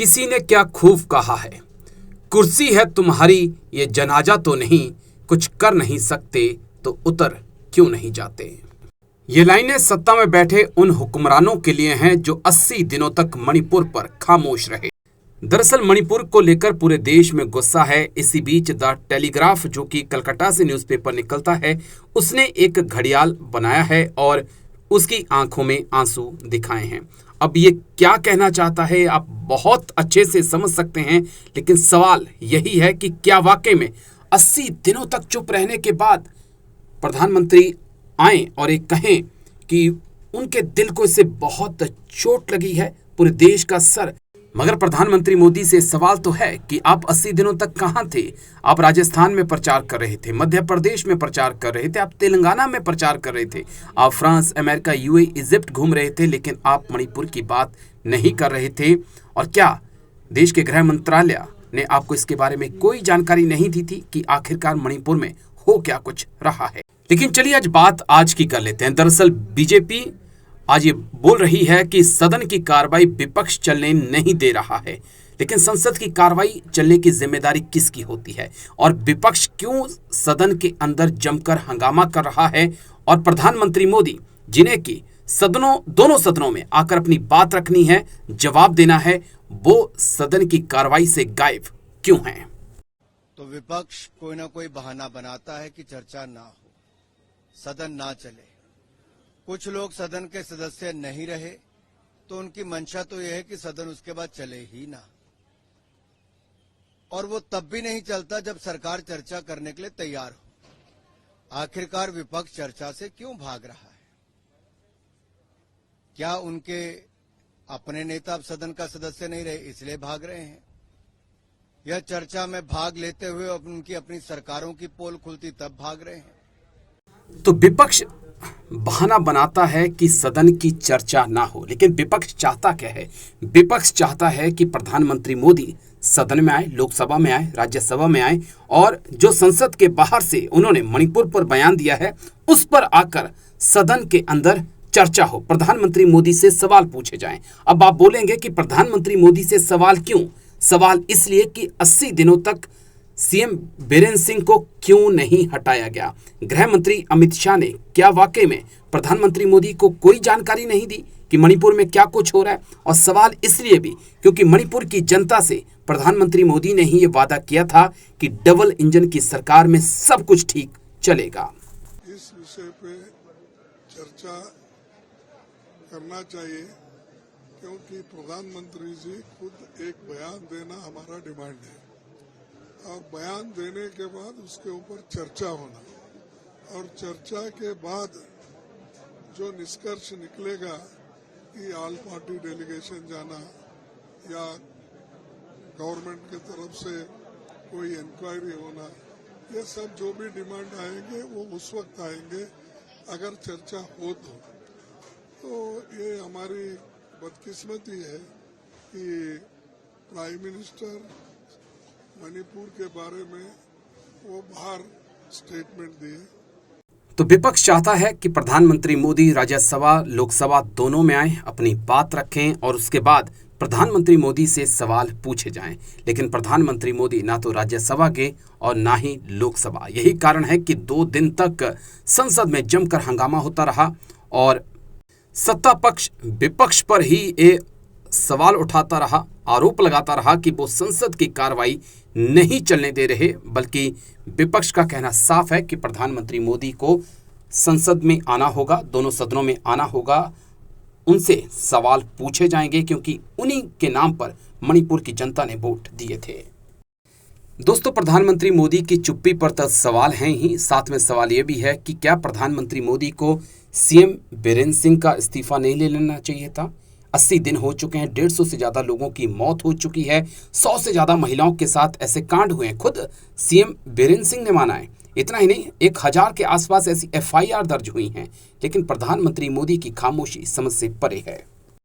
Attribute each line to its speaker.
Speaker 1: किसी ने क्या खूब कहा है, कुर्सी है तुम्हारी ये जनाजा तो नहीं, कुछ कर नहीं सकते तो उतर क्यों नहीं जाते। ये लाइनें सत्ता में बैठे उन हुक्मरानों के लिए हैं जो 80 दिनों तक मणिपुर पर खामोश रहे। दरअसल मणिपुर को लेकर पूरे देश में गुस्सा है। इसी बीच द टेलीग्राफ, जो कि कलकत्ता से न्यूज़पेपर निकलता है, उसने एक घड़ियाल बनाया है और उसकी आंखों में आंसू दिखाए हैं। अब ये क्या कहना चाहता है आप बहुत अच्छे से समझ सकते हैं, लेकिन सवाल यही है कि क्या वाकई में 80 दिनों तक चुप रहने के बाद प्रधानमंत्री आए और एक कहें कि उनके दिल को इससे बहुत चोट लगी है, पूरे देश का सर। मगर प्रधानमंत्री मोदी से सवाल तो है कि आप 80 दिनों तक कहां थे। आप राजस्थान में प्रचार कर रहे थे, मध्य प्रदेश में प्रचार कर रहे थे, आप तेलंगाना में प्रचार कर रहे थे, आप फ्रांस, अमेरिका, यूएई, इजिप्ट घूम रहे थे, लेकिन आप मणिपुर की बात नहीं कर रहे थे। और क्या देश के गृह मंत्रालय ने आपको इसके बारे में कोई जानकारी नहीं दी थी कि आखिरकार मणिपुर में हो क्या कुछ रहा है। लेकिन चलिए आज बात आज की कर लेते हैं। दरअसल बीजेपी आज ये बोल रही है कि सदन की कार्रवाई विपक्ष चलने नहीं दे रहा है, लेकिन संसद की कार्रवाई चलने की जिम्मेदारी किसकी होती है और विपक्ष क्यों सदन के अंदर जमकर हंगामा कर रहा है, और प्रधानमंत्री मोदी जिन्हें कि दोनों सदनों में आकर अपनी बात रखनी है, जवाब देना है, वो सदन की कार्रवाई से गायब क्यों हैं।
Speaker 2: तो विपक्ष कोई ना कोई बहाना बनाता है कि चर्चा ना हो, सदन ना चले। कुछ लोग सदन के सदस्य नहीं रहे तो उनकी मंशा तो यह है कि सदन उसके बाद चले ही ना, और वो तब भी नहीं चलता जब सरकार चर्चा करने के लिए तैयार हो। आखिरकार विपक्ष चर्चा से क्यों भाग रहा है? क्या उनके अपने नेता अब सदन का सदस्य नहीं रहे इसलिए भाग रहे हैं? यह चर्चा में भाग लेते हुए उनकी अपनी सरकारों की पोल खुलती तब भाग रहे हैं?
Speaker 1: तो विपक्ष बहाना बनाता है कि सदन की चर्चा ना हो, लेकिन विपक्ष चाहता क्या है? विपक्ष चाहता है कि प्रधानमंत्री मोदी सदन में आए, लोकसभा में आए, राज्यसभा में आए, और जो संसद के बाहर से उन्होंने मणिपुर पर बयान दिया है उस पर आकर सदन के अंदर चर्चा हो, प्रधानमंत्री मोदी से सवाल पूछे जाएं। अब आप बोलेंगे कि प्रधानमंत्री मोदी से सवाल क्यों? सवाल इसलिए कि 80 दिनों तक सीएम बीरेन सिंह को क्यों नहीं हटाया गया। गृह मंत्री अमित शाह ने क्या वाकई में प्रधानमंत्री मोदी को कोई जानकारी नहीं दी कि मणिपुर में क्या कुछ हो रहा है? और सवाल इसलिए भी क्योंकि मणिपुर की जनता से प्रधानमंत्री मोदी ने ही ये वादा किया था कि डबल इंजन की सरकार में सब कुछ ठीक चलेगा।
Speaker 3: इस विषय पे चर्चा करना चाहिए, क्योंकि प्रधानमंत्री जी खुद एक बयान देना हमारा डिमांड है, और बयान देने के बाद उसके ऊपर चर्चा होना, और चर्चा के बाद जो निष्कर्ष निकलेगा कि ऑल पार्टी डेलीगेशन जाना या गवर्नमेंट की तरफ से कोई इंक्वायरी होना, ये सब जो भी डिमांड आएंगे वो उस वक्त आएंगे अगर चर्चा हो तो ये हमारी बदकिस्मती है कि प्राइम मिनिस्टर मणिपुर के बारे में वो बाहर स्टेटमेंट दिए।
Speaker 1: तो विपक्ष चाहता है कि प्रधानमंत्री मोदी राज्यसभा लोकसभा दोनों में आए, अपनी बात रखें और उसके बाद प्रधानमंत्री मोदी से सवाल पूछे जाएं। लेकिन प्रधानमंत्री मोदी ना तो राज्यसभा के और ना ही लोकसभा। यही कारण है कि 2 दिन तक संसद में जमकर हंगामा होता रहा और सत्ता पक्ष विपक्ष पर ही ये सवाल उठाता रहा, आरोप लगाता रहा कि वो संसद की कार्रवाई नहीं चलने दे रहे, बल्कि विपक्ष का कहना साफ है कि प्रधानमंत्री मोदी को संसद में आना होगा, दोनों सदनों में आना होगा, उनसे सवाल पूछे जाएंगे क्योंकि उन्हीं के नाम पर मणिपुर की जनता ने वोट दिए थे। दोस्तों, प्रधानमंत्री मोदी की चुप्पी पर तो सवाल हैं ही, साथ में सवाल ये भी है कि क्या प्रधानमंत्री मोदी को सीएम बीरेन सिंह का इस्तीफा नहीं ले लेना चाहिए था? 80 दिन हो चुके हैं, 150 से ज़्यादा लोगों की मौत हो चुकी है, 100 से ज़्यादा महिलाओं के साथ ऐसे कांड हुए हैं, खुद सीएम बीरेन सिंह ने माना है। इतना ही नहीं, 1000 के आसपास ऐसी FIR दर्ज हुई हैं, लेकिन प्रधानमंत्री मोदी की खामोशी समझ से परे है।